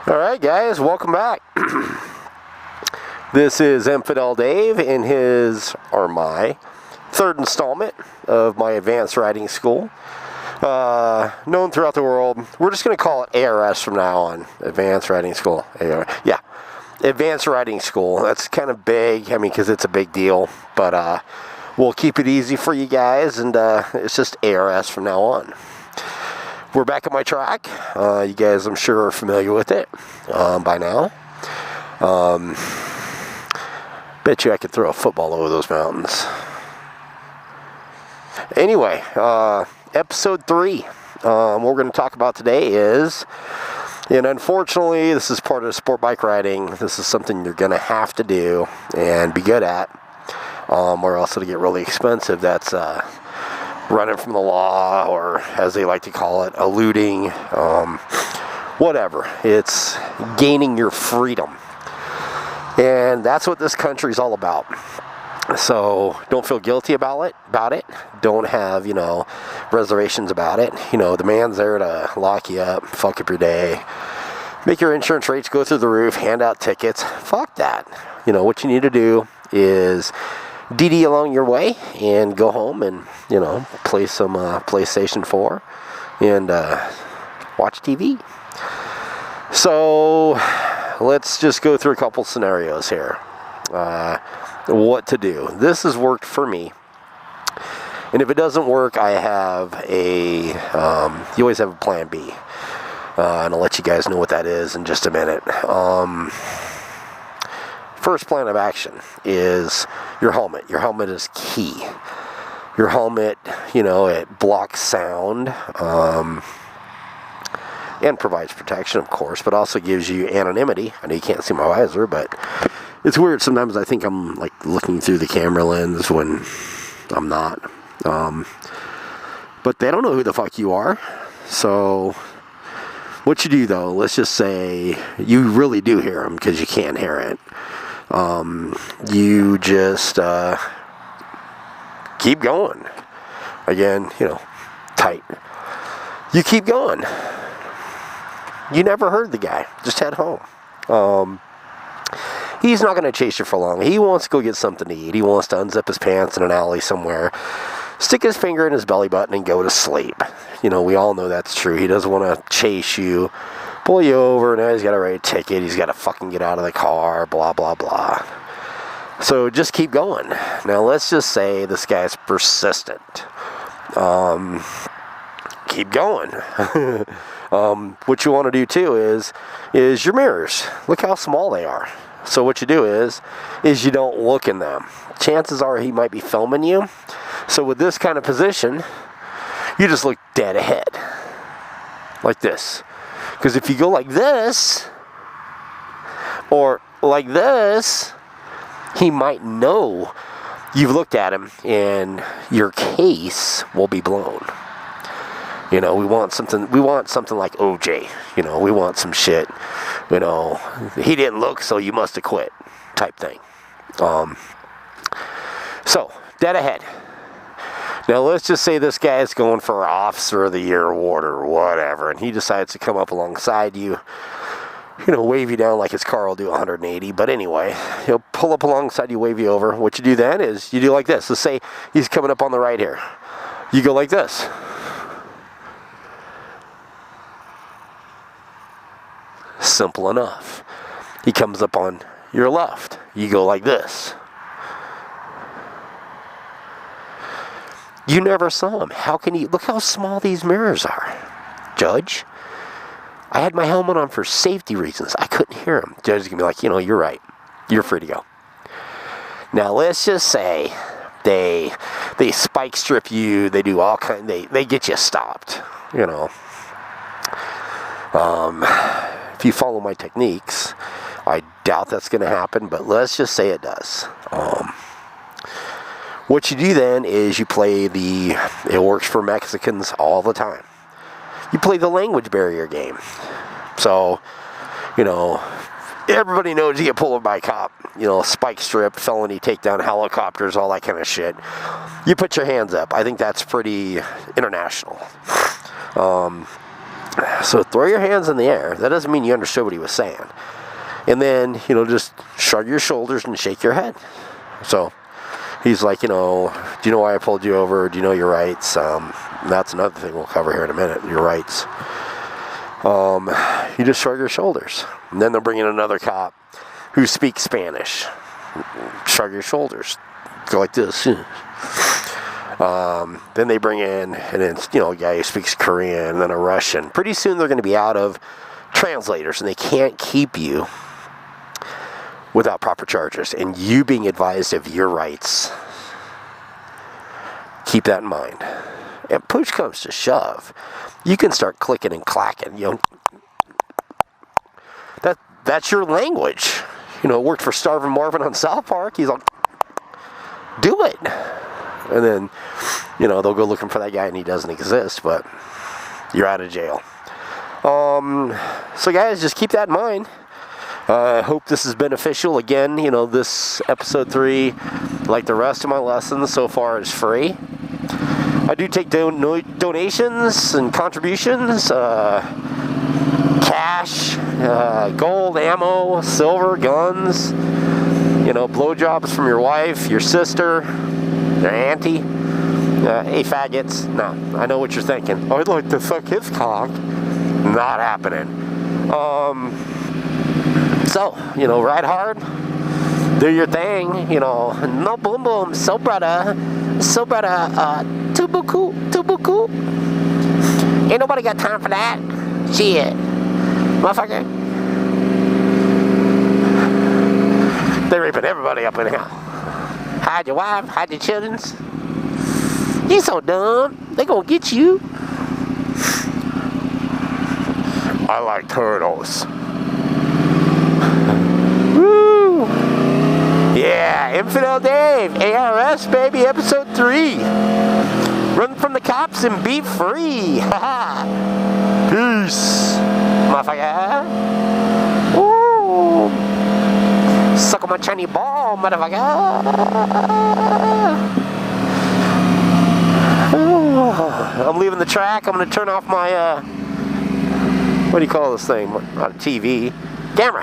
Alright guys, welcome back. This is Infidel Dave in his, or my, third installment of my advanced riding school. Known throughout the world. We're just going to call it ARS from now on. Advanced Riding School. Yeah. Advanced Riding School. That's kind of big, because it's a big deal. But we'll keep it easy for you guys, and it's just ARS from now on. We're back at my track. You guys, I'm sure, are familiar with it by now. Bet you I could throw a football over those mountains. Anyway, episode 3. What we're going to talk about today is, and unfortunately, this is part of sport bike riding. This is something you're going to have to do and be good at, or else it'll get really expensive. That's running from the law, or as they like to call it, eluding, whatever. It's gaining your freedom. And that's what this country's all about. So don't feel guilty about it. Don't have, reservations about it. The man's there to lock you up, fuck up your day, make your insurance rates go through the roof, hand out tickets. Fuck that. What you need to do is DD along your way and go home and, play some PlayStation 4 and watch TV. So let's just go through a couple scenarios here. What to do. This has worked for me. And if it doesn't work, I have you always have a plan B. And I'll let you guys know what that is in just a minute. First plan of action is your helmet. Your helmet is key. Your helmet, it blocks sound, and provides protection, of course, but also gives you anonymity. I know you can't see my visor, but it's weird. Sometimes I think I'm looking through the camera lens when I'm not. But they don't know who the fuck you are. So what you do, though, let's just say you really do hear them because you can't hear it. You just keep going. Again, tight. You keep going. You never heard the guy. Just head home. He's not going to chase you for long. He wants to go get something to eat. He wants to unzip his pants in an alley somewhere, stick his finger in his belly button, and go to sleep. We all know that's true. He doesn't want to chase you, pull you over. Now he's got to write a ticket. He's got to fucking get out of the car, blah, blah, blah. So just keep going. Now, let's just say this guy's persistent. Keep going. What you want to do, too, is your mirrors. Look how small they are. So what you do is you don't look in them. Chances are he might be filming you. So with this kind of position, you just look dead ahead. Like this. Because if you go like this, or like this, he might know you've looked at him and your case will be blown. We want something like OJ. We want some shit. He didn't look, so you must have quit type thing. So, dead ahead. Now, let's just say this guy is going for Officer of the Year award or whatever, and he decides to come up alongside you, wave you down like his car will do 180. But anyway, he'll pull up alongside you, wave you over. What you do then is you do like this. Let's say he's coming up on the right here. You go like this. Simple enough. He comes up on your left. You go like this. You never saw him. How can you? Look how small these mirrors are. Judge, I had my helmet on for safety reasons. I couldn't hear him. Judge is going to be like, you're right. You're free to go. Now, let's just say they spike strip you. They do all kind. They get you stopped. If you follow my techniques, I doubt that's going to happen, but let's just say it does. What you do then is you play it works for Mexicans all the time. You play the language barrier game. So, everybody knows you get pulled over by a cop. Spike strip, felony takedown, helicopters, all that kind of shit. You put your hands up. I think that's pretty international. So throw your hands in the air. That doesn't mean you understood what he was saying. And then, just shrug your shoulders and shake your head. So he's like, do you know why I pulled you over? Do you know your rights? That's another thing we'll cover here in a minute, your rights. You just shrug your shoulders. And then they'll bring in another cop who speaks Spanish. Shrug your shoulders. Go like this. Then they bring in, and it's, a guy who speaks Korean, and then a Russian. Pretty soon they're going to be out of translators, and they can't keep you without proper charges. And you being advised of your rights. Keep that in mind. And push comes to shove, you can start clicking and clacking. That's your language. It worked for Starvin' Marvin on South Park. He's like, do it. And then, they'll go looking for that guy and he doesn't exist, but you're out of jail. So guys, just keep that in mind. I hope this is beneficial. Again, this episode 3, like the rest of my lessons so far, is free. I do take donations and contributions, cash, gold, ammo, silver, guns, blowjobs from your wife, your sister, your auntie. Hey, faggots. No, I know what you're thinking. I'd like to fuck his cock. Not happening. So, ride hard. Do your thing. No boom boom. So brother. Tubuku. Ain't nobody got time for that. Shit. Motherfucker. They're raping everybody up in here. Hide your wife, hide your children. You so dumb. They gonna get you. I like turtles. Woo! Yeah, Infidel Dave, ARS baby, episode 3. Run from the cops and be free. Peace, motherfucker. Woo! Suck on my Chinese ball, motherfucker. I'm leaving the track. I'm going to turn off my, what do you call this thing? Not a TV. Camera.